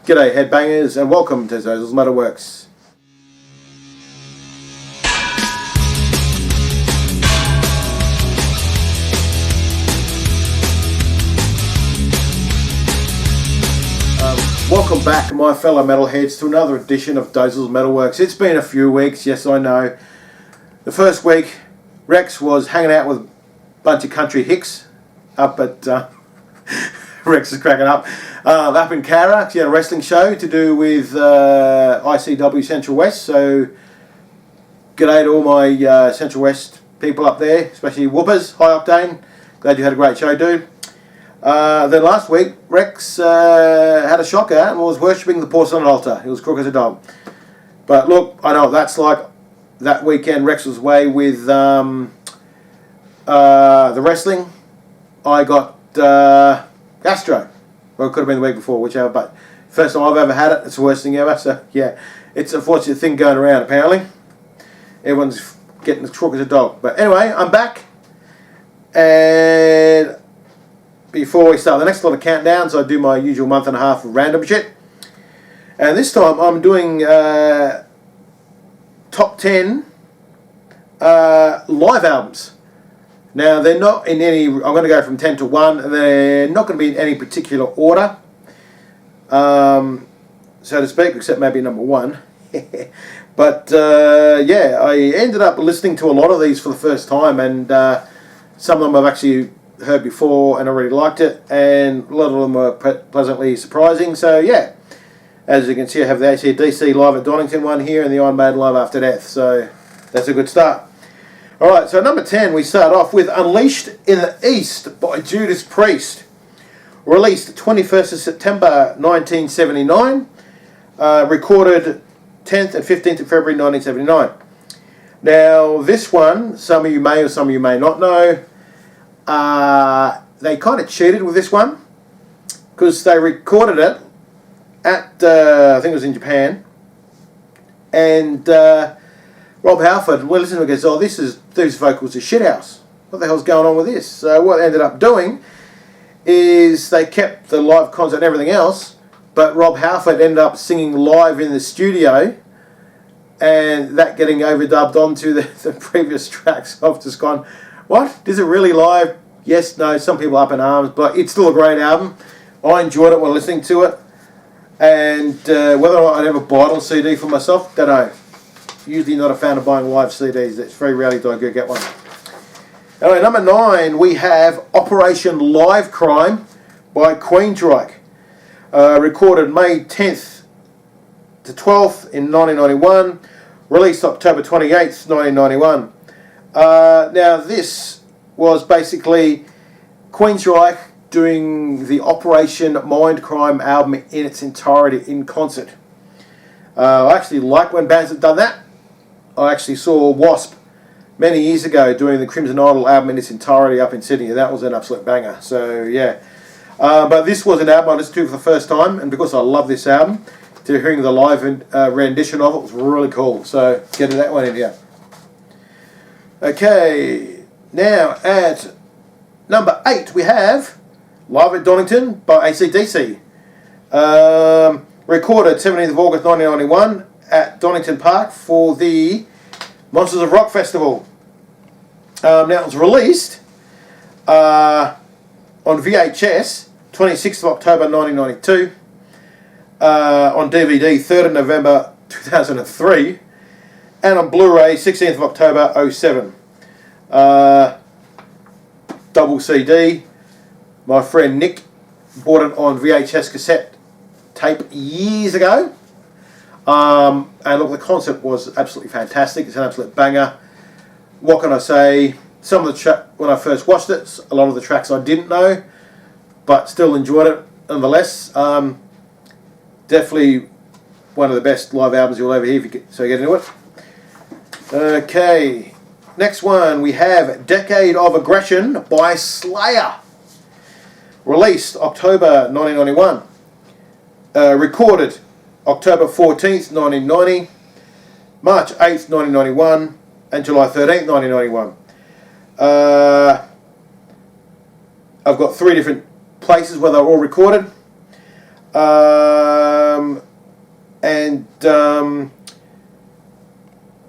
G'day headbangers and welcome to Zozil's Metalworks. Welcome back, my fellow metalheads, to another edition of Dozels Metalworks. It's been a few weeks, yes I know. The first week, Rex was hanging out with a bunch of country hicks up at... Rex is cracking up. Up in Cara, he had a wrestling show to do with ICW Central West, so g'day to all my Central West people up there, especially Whoopers, High Octane. Glad you had a great show, dude. Then last week, Rex had a shocker and was worshipping the porcelain altar. He was crook as a dog. But look, I know what that's like. That weekend, Rex was away with the wrestling. I got gastro. Well, it could have been the week before, whichever. But first time I've ever had it. It's the worst thing ever. So, yeah, it's a fortunate thing going around, apparently. Everyone's getting as crook as a dog. But anyway, I'm back. And... before we start the next lot of countdowns, I do my usual month and a half of random shit. And this time I'm doing top 10 live albums. Now they're not in any, I'm going to go from 10 to 1, and they're not going to be in any particular order, so to speak, except maybe number 1. But yeah, I ended up listening to a lot of these for the first time, and some of them I've actually heard before and I really liked it, and a lot of them were pleasantly surprising. So yeah, as you can see, I have the AC/DC Live at Donington one here and the Iron Maiden Live After Death, so that's a good start. Alright, so number 10 we start off with Unleashed in the East by Judas Priest, released 21st of September 1979, recorded 10th and 15th of February 1979. Now this one, some of you may or some of you may not know, they kind of cheated with this one because they recorded it at I think it was in Japan, and Rob Halford, well, listen to it, goes, oh, these vocals are shithouse. What the hell's going on with this? So what they ended up doing is they kept the live concert and everything else, but Rob Halford ended up singing live in the studio, and that getting overdubbed onto the previous tracks. I've just gone, what? Is it really live? Yes, no, some people are up in arms, but it's still a great album. I enjoyed it while listening to it. And whether or not I'd ever buy it on CD for myself, don't know. Usually not a fan of buying live CDs. It's very rarely do I go get one. Anyway, number 9, we have Operation Live Crime by Queensryche. Recorded May 10th to 12th in 1991. Released October 28th, 1991. Now this was basically Queensryche doing the Operation Mindcrime album in its entirety in concert. I actually like when bands have done that. I actually saw Wasp many years ago doing the Crimson Idol album in its entirety up in Sydney, and that was an absolute banger. So yeah, but this was an album I listened to for the first time, and because I love this album, to hearing the live rendition of it was really cool. So getting that one in here. Okay, now at number 8 we have Live at Donington by AC/DC. Recorded 17th of August 1991 at Donington Park for the Monsters of Rock Festival. Now it was released on VHS 26th of October 1992, on DVD 3rd of November 2003, and on Blu-ray 16th of October 07. Double CD. My friend Nick bought it on VHS cassette tape years ago, and look, the concept was absolutely fantastic. It's an absolute banger. What can I say? Some of the when I first watched it, a lot of the tracks I didn't know, but still enjoyed it nonetheless. Definitely one of the best live albums you'll ever hear. So get into it. Okay, next one we have Decade of Aggression by Slayer. Released October 1991. Recorded October 14th, 1990, March 8th, 1991, and July 13th, 1991. I've got 3 different places where they're all recorded.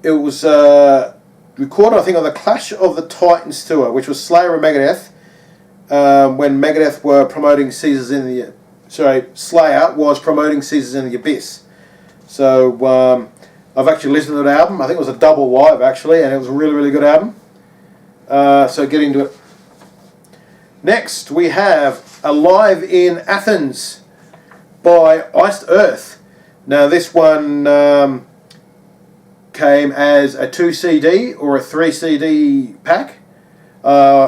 it was recorded, I think, on the Clash of the Titans tour, which was Slayer and Megadeth, when Megadeth were promoting Slayer was promoting Caesars in the Abyss. So I've actually listened to the album. I think it was a double live actually, and it was a really, really good album. So get into it. Next we have Alive in Athens by Iced Earth. Now this one came as a 2 CD or a 3 CD pack.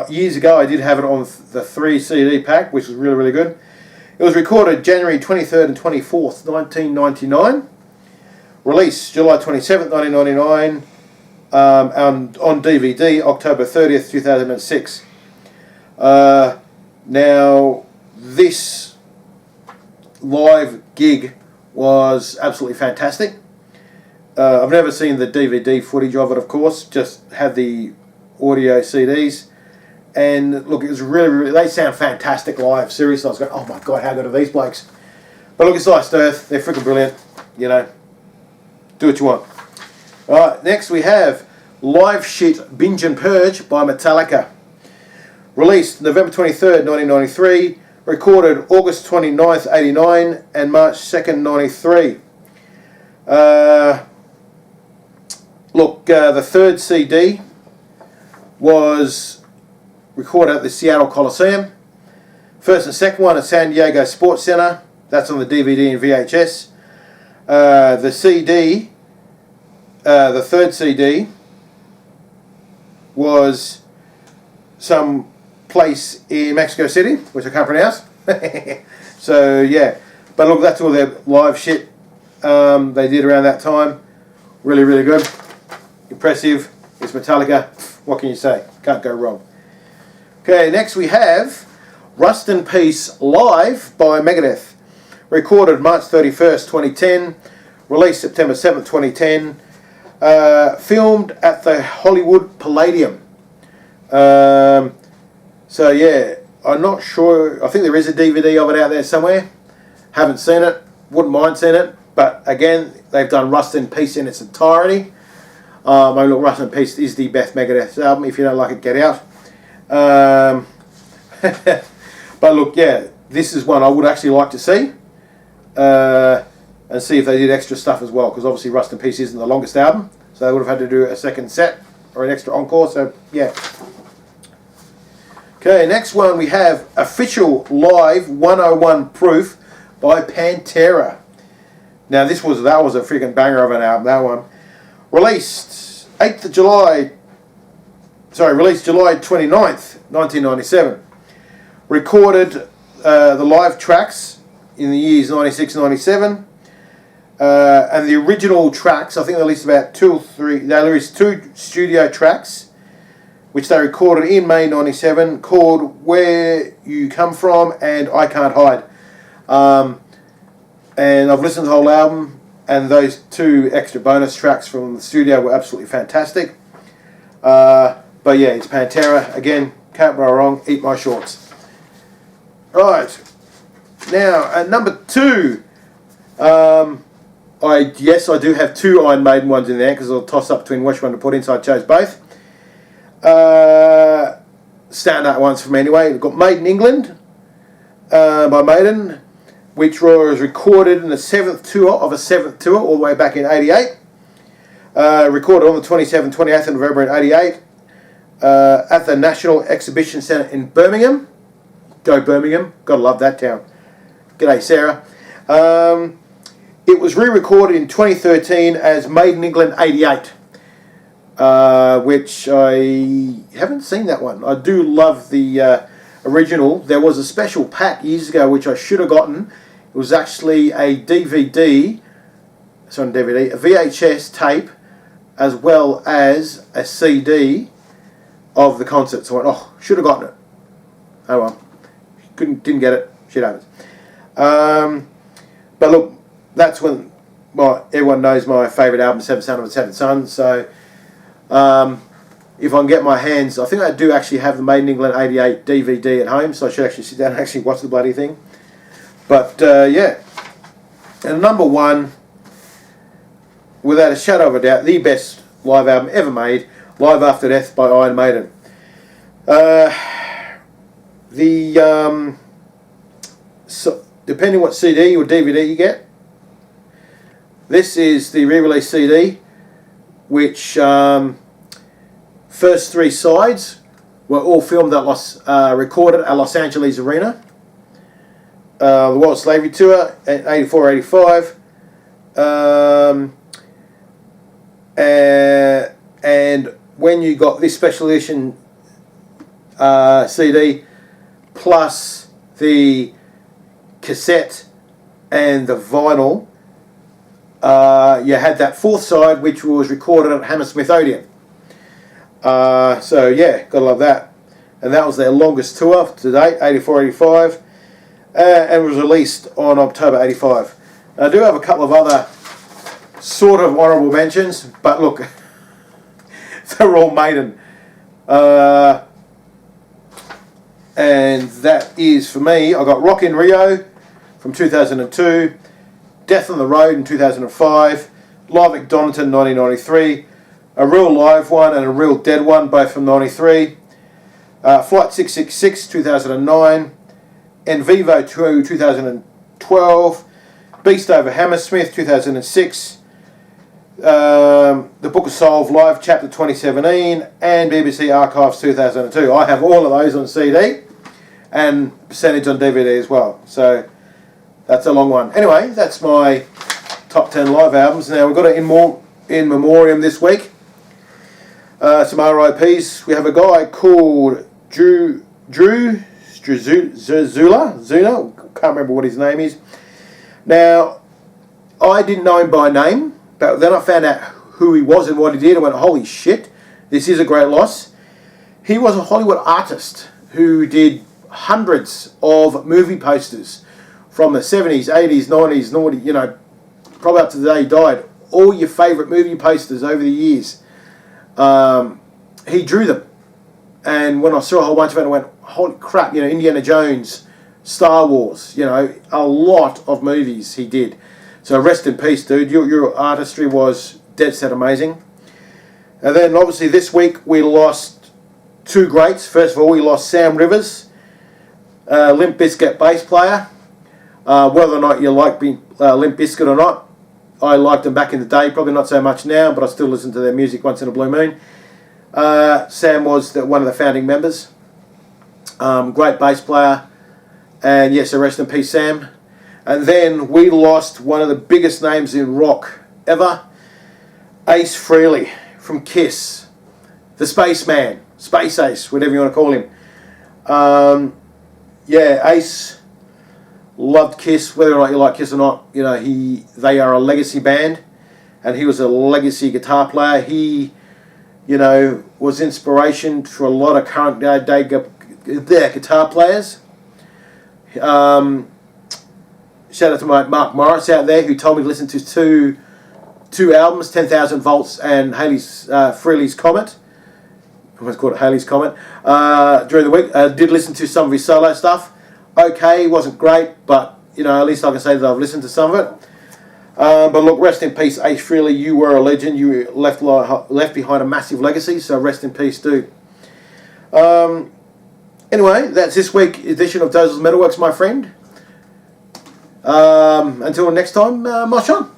Years ago I did have it on the 3 CD pack, which was really, really good. It was recorded January 23rd and 24th, 1999. Released July 27th, 1999. On DVD, October 30th, 2006. Now, this live gig was absolutely fantastic. I've never seen the DVD footage of it, of course, just had the audio CDs. And look, it was really, really, they sound fantastic live. Seriously, I was going, oh my God, how good are these blokes? But look, it's Iced Earth. They're freaking brilliant. You know, do what you want. Alright, next we have Live Shit Binge and Purge by Metallica. Released November 23rd, 1993. Recorded August 29th, 89 and March 2nd, 93. The third CD was recorded at the Seattle Coliseum. First and second one at San Diego Sports Center. That's on the DVD and VHS. The CD, the third CD, was some place in Mexico City, which I can't pronounce. So yeah, but look, that's all their live shit they did around that time. Really, really good, impressive. It's Metallica. What can you say? Can't go wrong. Okay, next we have Rust in Peace Live by Megadeth. Recorded March 31st, 2010. Released September 7th, 2010. Filmed at the Hollywood Palladium. So yeah, I'm not sure. I think there is a DVD of it out there somewhere. Haven't seen it. Wouldn't mind seeing it. But again, they've done Rust in Peace in its entirety. Look, Rust in Peace is the best Megadeth album. If you don't like it, get out. But look, yeah, this is one I would actually like to see. And see if they did extra stuff as well, because obviously Rust in Peace isn't the longest album, so they would have had to do a second set or an extra encore, so yeah. Okay, next one we have Official Live 101 Proof by Pantera. Now that was a freaking banger of an album, that one. Released July 29th, 1997. Recorded the live tracks in the years 96 and 97. And the original tracks, I think they released about 2 or 3, they released 2 studio tracks, which they recorded in May 97, called Where You Come From and I Can't Hide. And I've listened to the whole album, and those 2 extra bonus tracks from the studio were absolutely fantastic. But yeah, it's Pantera. Again, can't go wrong, eat my shorts. Right, now at number 2, I do have 2 Iron Maiden ones in there, because I'll toss up between which one to put in, so I chose both. Standout ones for me anyway. We've got Made in England by Maiden, which was recorded in the 7th tour of a 7th tour, all the way back in 88. Recorded on the 27th, 28th of November in 88 at the National Exhibition Centre in Birmingham. Go Birmingham, gotta love that town. G'day Sarah. It was re-recorded in 2013 as Made in England 88, which I haven't seen that one. I do love the original. There was a special pack years ago which I should have gotten. It was actually a DVD, a VHS tape, as well as a CD of the concert. So I went, oh, should have gotten it. Oh well, didn't get it. Shit happens. But look, that's when, well, everyone knows my favourite album, Seventh Son of the Seventh Son. So if I can get my hands, I think I do actually have the Made in England 88 DVD at home, so I should actually sit down and actually watch the bloody thing. But yeah, And number one, without a shadow of a doubt, the best live album ever made, Live After Death by Iron Maiden. So depending what CD or DVD you get, this is the re-release CD, which first three sides were all filmed at recorded at Los Angeles Arena. The World Slavery Tour, 84-85. And when you got this special edition CD, plus the cassette and the vinyl, you had that fourth side, which was recorded at Hammersmith Odeon. So yeah, gotta love that. And that was their longest tour to date, 84-85, and was released on October 85. I do have a couple of other sort of honourable mentions, but look, they're all Maiden. And that is, for me, I got Rock in Rio from 2002, Death on the Road in 2005, Live at Donington 1993, a real live one and a real dead one, both from 93, Flight 666 2009, En Vivo 2012, Beast Over Hammersmith 2006, The Book of Souls Live Chapter 2017, and BBC Archives 2002. I have all of those on CD and percentage on DVD as well. So that's a long one. Anyway, that's my top 10 live albums. Now we've got it in memoriam this week. Some RIPs. We have a guy called Drew Zuna, can't remember what his name is. Now, I didn't know him by name, but then I found out who he was and what he did and went, holy shit, this is a great loss. He was a Hollywood artist who did hundreds of movie posters from the 70s, 80s, 90s, you know, probably up to the day he died. All your favourite movie posters over the years. He drew them. And when I saw a whole bunch of it, I went, holy crap, you know, Indiana Jones, Star Wars, you know, a lot of movies he did. So rest in peace, dude. Your artistry was dead set amazing. And then obviously this week we lost two greats. First of all, we lost Sam Rivers, Limp Bizkit bass player. Whether or not you like Limp Bizkit or not, I liked them back in the day, probably not so much now, but I still listen to their music once in a blue moon. Sam was one of the founding members. Great bass player. And yes, so rest in peace, Sam. And then we lost one of the biggest names in rock ever, Ace Frehley from Kiss. The Spaceman, Space Ace, whatever you want to call him. Yeah, Ace loved Kiss, whether or not you like Kiss or not. You know, they are a legacy band, and he was a legacy guitar player. He, you know, was inspiration for a lot of current day guitar players. Shout out to my Mark Morris out there, who told me to listen to two albums, 10,000 Volts and Frehley's Comet. I almost called it Halley's Comet. During the week, did listen to some of his solo stuff. Okay, wasn't great, but you know, at least I can say that I've listened to some of it. But look, rest in peace, Ace Frehley. You were a legend. You left behind a massive legacy. So rest in peace, dude. Anyway, that's this week's edition of Dozles Metalworks, my friend. Until next time, march on.